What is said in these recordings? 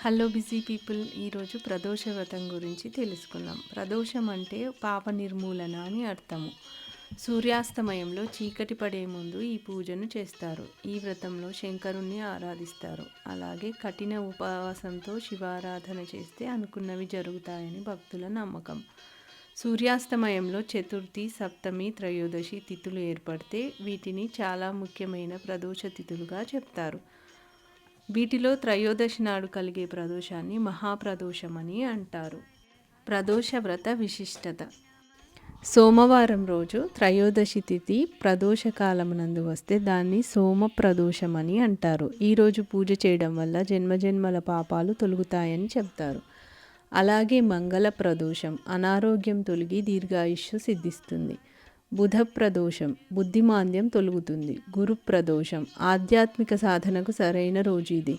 Hello busy people. ఈరోజు ప్రదోష వ్రతం గురించి తెలుసుకుందాం. ప్రదోషం అంటే పాప నిర్మూలన అని అర్థము. సూర్యాస్తమయంలో చీకటి పడే ముందు ఈ పూజను చేస్తారు. ఈ వ్రతంలో శంకరుణ్ణి ఆరాధిస్తారు. అలాగే కఠిన ఉపవాసంతో శివారాధన చేస్తే అనుకున్నవి జరుగుతాయని భక్తుల నమ్మకం. సూర్యాస్తమయంలో చతుర్థి, సప్తమి, త్రయోదశి తిథులు ఏర్పడితే వీటిని చాలా ముఖ్యమైన ప్రదోష తిథులుగా చెప్తారు. వీటిలో త్రయోదశి నాడు కలిగే ప్రదోషాన్ని మహాప్రదోషమని అంటారు. ప్రదోష వ్రత విశిష్టత: సోమవారం రోజు త్రయోదశి తిథి ప్రదోషకాలమునందు వస్తే దాన్ని సోమప్రదోషమని అంటారు. ఈరోజు పూజ చేయడం వల్ల జన్మజన్మల పాపాలు తొలగుతాయని చెప్తారు. అలాగే మంగళ ప్రదోషం, అనారోగ్యం తొలగి దీర్ఘాయుష్షు సిద్ధిస్తుంది. బుధ ప్రదోషం, బుద్ధిమాంద్యం తొలగుతుంది. గురు ప్రదోషం, ఆధ్యాత్మిక సాధనకు సరైన రోజు ఇది.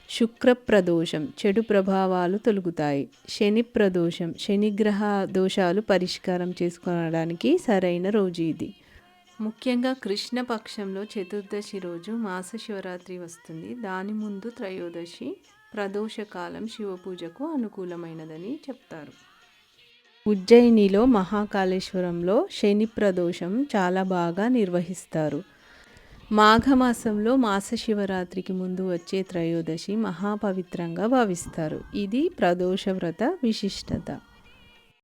శుక్ర ప్రదోషం, చెడు ప్రభావాలు తొలగుతాయి. శని ప్రదోషం, శనిగ్రహ దోషాలు పరిష్కారం చేసుకోవడానికి సరైన రోజు ఇది. ముఖ్యంగా కృష్ణపక్షంలో చతుర్దశి రోజు మాస శివరాత్రి వస్తుంది. దాని ముందు త్రయోదశి ప్రదోషకాలం శివపూజకు అనుకూలమైనదని చెప్తారు. ఉజ్జయినిలో మహాకాళేశ్వరంలో శని ప్రదోషం చాలా బాగా నిర్వహిస్తారు. మాఘమాసంలో మాస శివరాత్రికి ముందు వచ్చే త్రయోదశి మహాపవిత్రంగా భావిస్తారు. ఇది ప్రదోష వ్రత విశిష్టత.